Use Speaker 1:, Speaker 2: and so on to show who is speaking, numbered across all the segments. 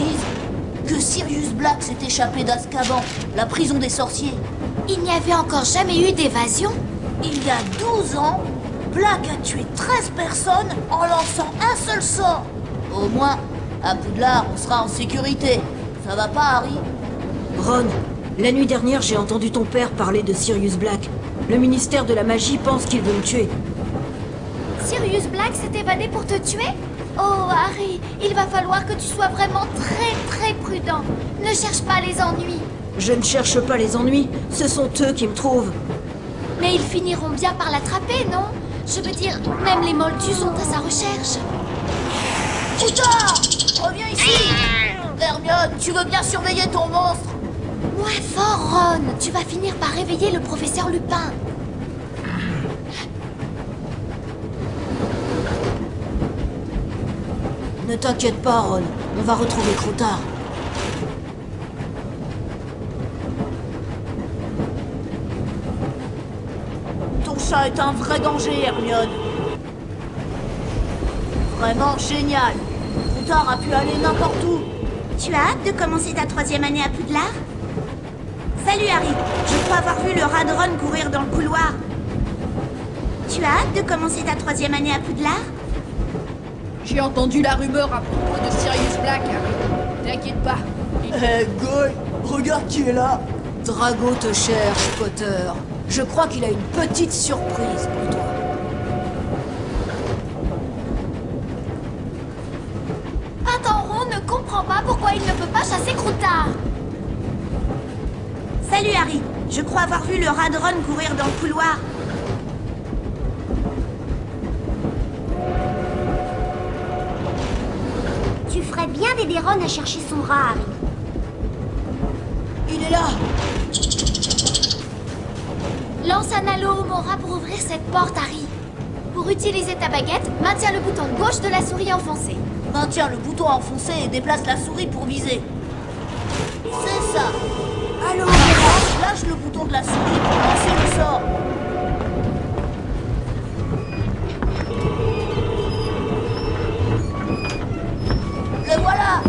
Speaker 1: disent que Sirius Black s'est échappé d'Azkaban, la prison des sorciers.
Speaker 2: Il n'y avait encore jamais eu d'évasion?
Speaker 1: Il y a 12 ans, Black a tué 13 personnes en lançant un seul sort. Au moins, à Poudlard, on sera en sécurité. Ça va pas, Harry?
Speaker 3: Ron, la nuit dernière, j'ai entendu ton père parler de Sirius Black. Le ministère de la magie pense qu'il veut me tuer.
Speaker 2: Sirius Black s'est évadé pour te tuer? Oh, Harry, il va falloir que tu sois vraiment très prudent. Ne cherche pas les ennuis.
Speaker 3: Je ne cherche pas les ennuis, ce sont eux qui me trouvent.
Speaker 2: Mais ils finiront bien par l'attraper, non? Je veux dire, même les moldus sont à sa recherche.
Speaker 1: Poudlard, reviens ici. Hermione, tu veux bien surveiller ton monstre?
Speaker 2: Moins fort, Ron. Tu vas finir par réveiller le professeur Lupin.
Speaker 3: Ne t'inquiète pas, Ron. On va retrouver Croutard.
Speaker 1: Ton chat est un vrai danger, Hermione. Vraiment génial. Croutard a pu aller n'importe où.
Speaker 4: Tu as hâte de commencer ta 3e année à Poudlard? Salut Harry, je crois avoir vu le rat de Ron courir dans le couloir. Tu as hâte de commencer ta 3e année à Poudlard?
Speaker 5: J'ai entendu la rumeur à propos de Sirius Black, Harry. T'inquiète pas.
Speaker 1: Hé, Goy, regarde qui est là.
Speaker 3: Drago te cherche, Potter. Je crois qu'il a une petite surprise pour toi.
Speaker 2: Attends, Ron ne comprend pas pourquoi il ne peut pas chasser Croutard.
Speaker 4: Salut Harry, je crois avoir vu le rat de Ron courir dans le couloir.
Speaker 6: Tu ferais bien d'aider Ron à chercher son rat, Harry.
Speaker 3: Il est là!
Speaker 2: Lance un halo au Mora pour ouvrir cette porte, Harry. Pour utiliser ta baguette, maintiens le bouton gauche de la souris enfoncé.
Speaker 1: Maintiens le bouton enfoncé et déplace la souris pour viser. C'est ça. Allô, lâche le bouton de la souris pour lancer le sort. Le voilà.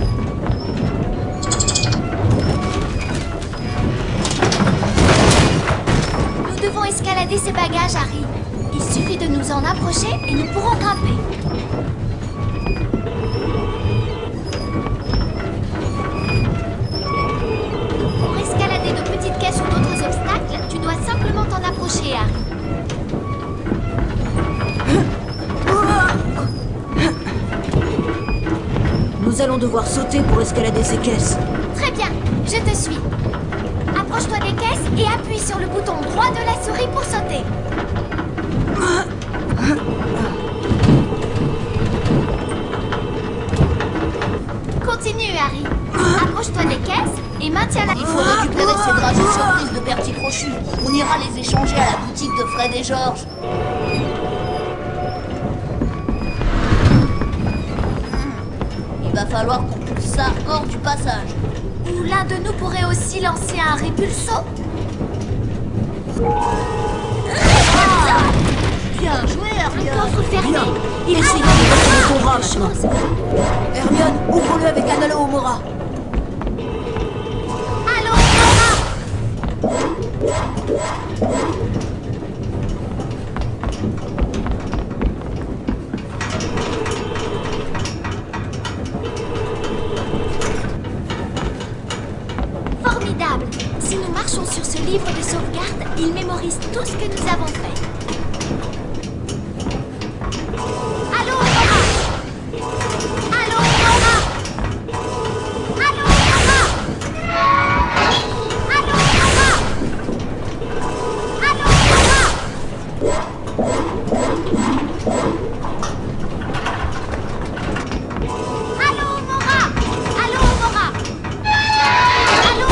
Speaker 2: Nous devons escalader ces bagages, Harry. Il suffit de nous en approcher et nous pourrons grimper. Pour escalader de petites caisses ou d'autres obstacles, tu dois simplement t'en approcher, Harry.
Speaker 3: Nous allons devoir sauter pour escalader ces caisses.
Speaker 2: Très bien, je te suis. Approche-toi des caisses et appuie sur le bouton droit de la souris pour sauter. Continue, Harry. Approche-toi des caisses et maintiens-la.
Speaker 1: Il faut récupérer ces dragées surprises de Bertie Crochu. On ira les échanger à la boutique de Fred et George. Il va falloir qu'on pousse ça hors du passage.
Speaker 2: Ou l'un de nous pourrait aussi lancer un répulso.
Speaker 1: Bien joué, Hermione.
Speaker 2: Coffre fermé.
Speaker 3: Il essaie de retrouver ton rat maintenant. Hermione, ouvre-le avec un halo au Mora.
Speaker 2: Allô, Mora. Formidable. Si nous marchons sur ce livre de sauvegarde, il mémorise tout ce que nous avons fait. Allô, Mora. Allô, Mora. Allô, Mora. Allô, Mora. Allô, Mora. Allô, Mora. Allô, Mora. Allô,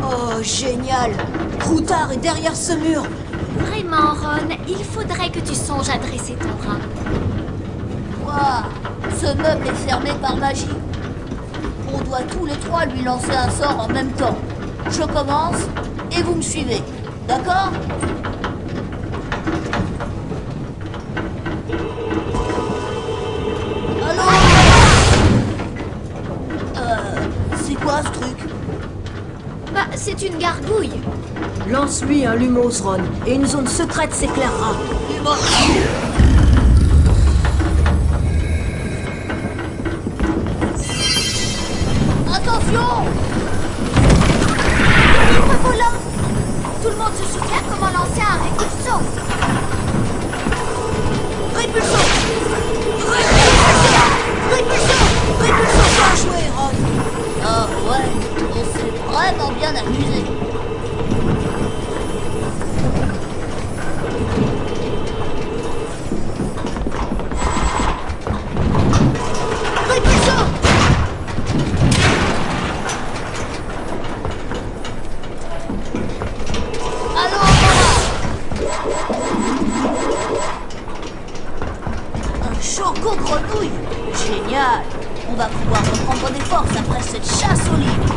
Speaker 3: Oh, génial! Croutard est derrière ce mur.
Speaker 2: Vraiment, Ron, il faudrait que tu songes à dresser ton rat.
Speaker 1: Waouh, ce meuble est fermé par magie. On doit tous les trois lui lancer un sort en même temps. Je commence et vous me suivez. D'accord? Allô? C'est quoi ce truc?
Speaker 2: Bah, c'est une gargouille.
Speaker 3: Lance-lui un Lumos, Ron, et une zone secrète s'éclairera.
Speaker 1: Attention!
Speaker 2: Livre volant. Tout le monde se souvient comment lancer un répulso.
Speaker 1: Répulsion! Répulsion! Bien joué, Ron! Ah ouais, on s'est vraiment bien amusé. Répulsion! Allô, un choco grenouille! Génial! On va pouvoir reprendre des forces après cette chasse aux livres.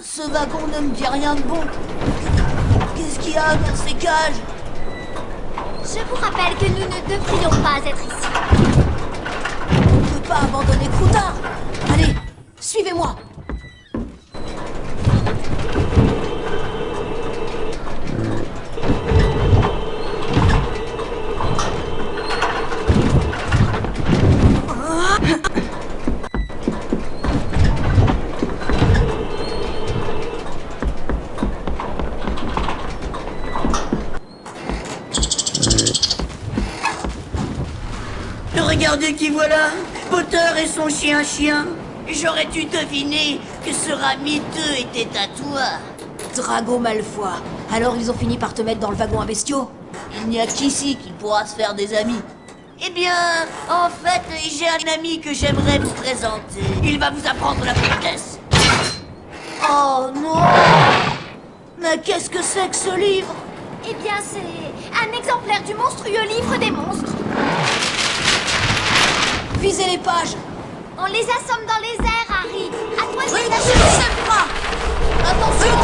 Speaker 1: Ce wagon ne me dit rien de bon. Qu'est-ce qu'il y a dans ces cages?
Speaker 2: Je vous rappelle que nous ne devrions pas être ici.
Speaker 1: On ne peut pas abandonner Croutard. Allez, suivez-moi.
Speaker 7: Regardez qui voilà, Potter et son chien-chien. J'aurais dû deviner que ce rat miteux était à toi.
Speaker 3: Drago Malfoy. Alors ils ont fini par te mettre dans le wagon à bestiaux?
Speaker 1: Il n'y a qu'ici qu'il pourra se faire des amis.
Speaker 7: Eh bien, en fait, j'ai un ami que j'aimerais vous présenter. Il va vous apprendre la politesse.
Speaker 1: Oh non! Mais qu'est-ce que c'est que ce livre?
Speaker 2: Eh bien, c'est un exemplaire du monstrueux livre des monstres.
Speaker 3: Visez les pages!
Speaker 2: On les assomme dans les airs, Harry. À toi de les
Speaker 1: Attention!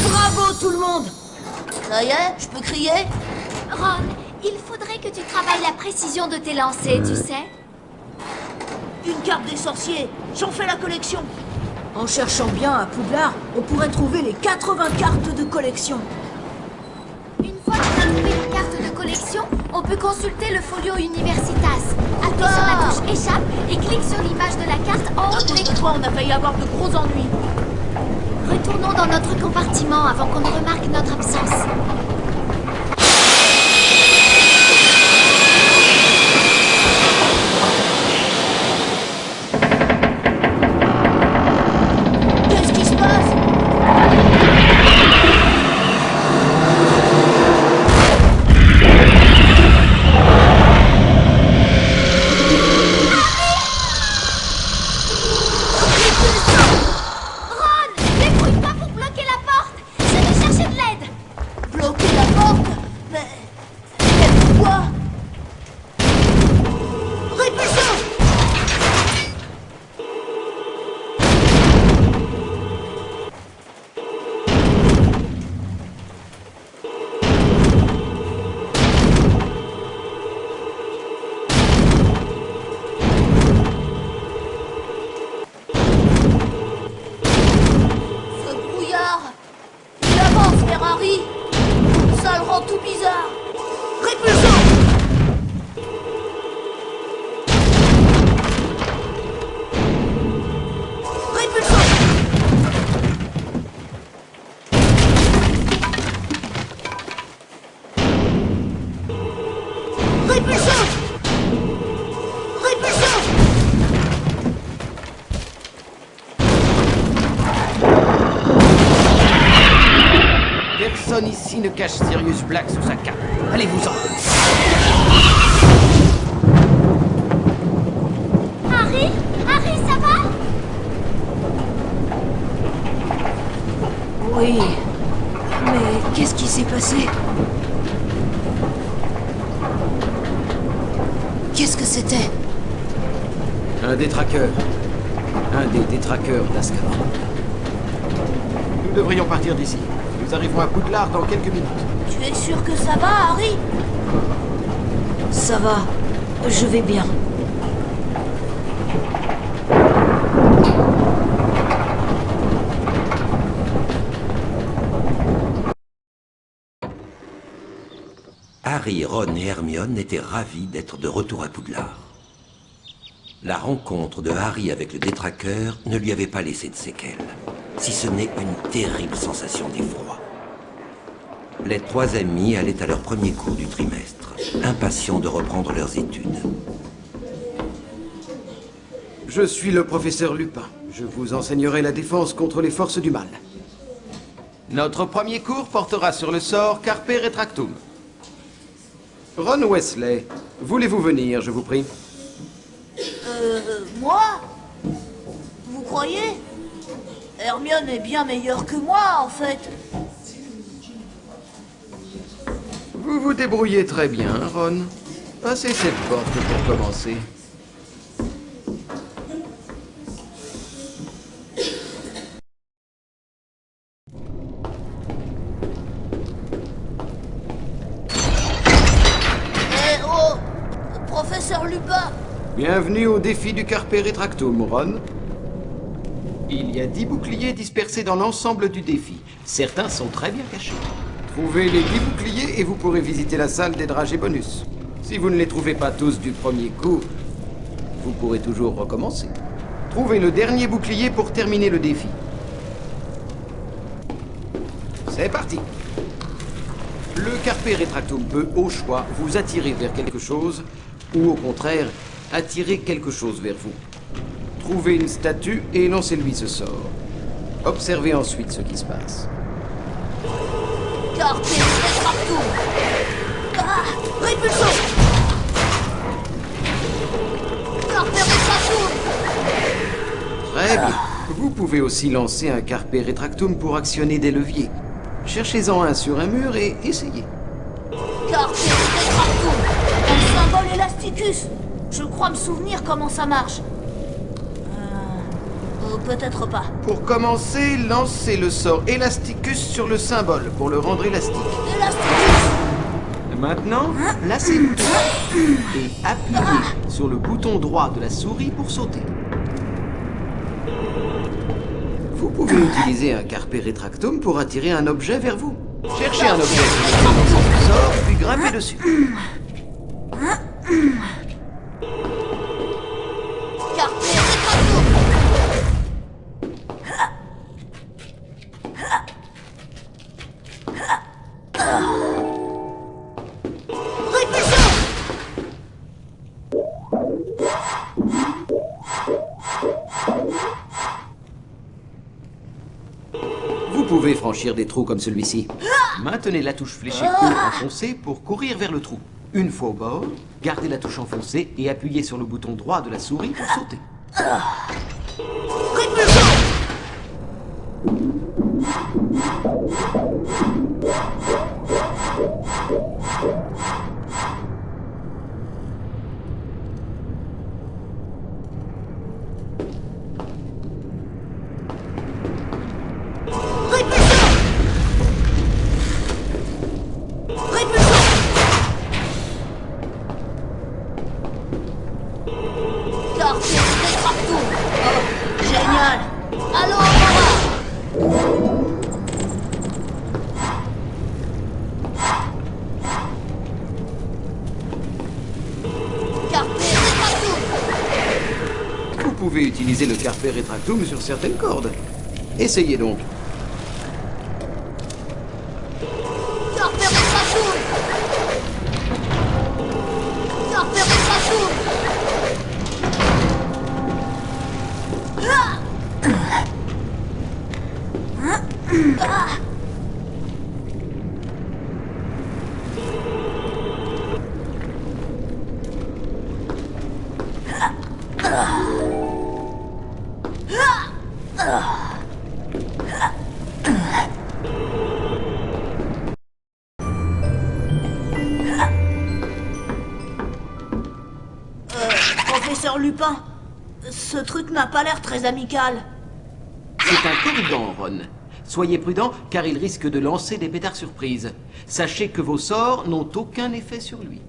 Speaker 3: Bravo tout le monde!
Speaker 1: Ça y est, je peux crier?
Speaker 2: Ron, il faudrait que tu travailles la précision de tes lancers, tu sais.
Speaker 1: Une carte des sorciers. J'en fais la collection.
Speaker 3: En cherchant bien à Poudlard, on pourrait trouver les 80 cartes de collection.
Speaker 2: Une fois qu'on a trouvé une carte de collection, on peut consulter le folio Universitas. Appuie sur la touche échappe et clique sur l'image de la carte en haut de l'écran.
Speaker 1: Autrefois, on a failli avoir de gros ennuis.
Speaker 2: Retournons dans notre compartiment avant qu'on ne remarque notre absence.
Speaker 1: Qu'est-ce qui se passe?
Speaker 2: Ron, débrouille-toi pour bloquer la porte. Je vais chercher de l'aide.
Speaker 1: Bloquer la
Speaker 8: personne ici ne cache Sirius Black sous sa cape. Allez-vous-en.
Speaker 2: Harry? Harry, ça va?
Speaker 3: Oui. Mais qu'est-ce qui s'est passé? Qu'est-ce que c'était?
Speaker 8: Un détraqueur. Un des détraqueurs d'Azkaban. Nous devrions partir d'ici. Nous arrivons à Poudlard dans quelques minutes.
Speaker 1: Tu es sûr que ça va, Harry?
Speaker 3: Ça va. Je vais bien.
Speaker 9: Harry, Ron et Hermione étaient ravis d'être de retour à Poudlard. La rencontre de Harry avec le détraqueur ne lui avait pas laissé de séquelles, si ce n'est une terrible sensation d'effroi. Les trois amis allaient à leur premier cours du trimestre, impatients de reprendre leurs études.
Speaker 8: Je suis le professeur Lupin. Je vous enseignerai la défense contre les forces du mal. Notre premier cours portera sur le sort Carpe Retractum. Ron Weasley, voulez-vous venir, je vous prie?
Speaker 1: Moi? Vous croyez? Hermione est bien meilleure que moi, en fait.
Speaker 8: Vous vous débrouillez très bien, Ron. Passez cette porte pour commencer.
Speaker 1: Eh oh! Professeur Lupin!
Speaker 8: Bienvenue au défi du Carpe Retractum, Ron. Il y a 10 boucliers dispersés dans l'ensemble du défi. Certains sont très bien cachés. Trouvez les 10 boucliers et vous pourrez visiter la salle des dragées bonus. Si vous ne les trouvez pas tous du premier coup, vous pourrez toujours recommencer. Trouvez le dernier bouclier pour terminer le défi. C'est parti. Le Carpe Retractum peut, au choix, vous attirer vers quelque chose, ou au contraire, attirer quelque chose vers vous. Trouvez une statue et lancez-lui ce sort. Observez ensuite ce qui se passe.
Speaker 1: Carpe Retractum! Ah! Répulsion! Carpe Retractum!
Speaker 8: Très bien. Vous pouvez aussi lancer un Carpe Retractum pour actionner des leviers. Cherchez-en un sur un mur et essayez.
Speaker 1: Carpe Retractum! Un symbole Elasticus! Je crois me souvenir comment ça marche. Peut-être pas.
Speaker 8: Pour commencer, lancez le sort Elasticus sur le symbole pour le rendre élastique.
Speaker 1: Elasticus!
Speaker 8: Maintenant, lacez le bouton et appuyez sur le bouton droit de la souris pour sauter. Vous pouvez utiliser un Carpe Retractum pour attirer un objet vers vous. Cherchez un objet sur lequel lancer le sort, puis grimpez dessus.
Speaker 1: Carpe Retractum! Répulsion!
Speaker 8: Vous pouvez franchir des trous comme celui-ci. Maintenez la touche fléchée haut enfoncée pour courir vers le trou. Une fois au bord, gardez la touche enfoncée et appuyez sur le bouton droit de la souris pour sauter.
Speaker 1: Répulsion! Carpe Retractum! Oh, génial! Allons, Aurora! Carpe Retractum!
Speaker 8: Vous pouvez utiliser le Carpe Retractum sur certaines cordes. Essayez donc.
Speaker 1: Carpe Retractum! Carpe Retractum! Ah! Professeur Lupin, ce truc n'a pas l'air très amical.
Speaker 8: C'est un corrigan, Ron. Soyez prudent, car il risque de lancer des pétards surprises. Sachez que vos sorts n'ont aucun effet sur lui.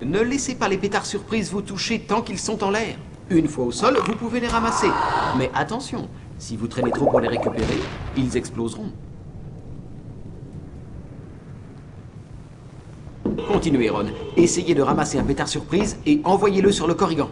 Speaker 8: Ne laissez pas les pétards surprises vous toucher tant qu'ils sont en l'air. Une fois au sol, vous pouvez les ramasser. Mais attention, si vous traînez trop pour les récupérer, ils exploseront. Continuez, Ron. Essayez de ramasser un pétard surprise et envoyez-le sur le corrigan.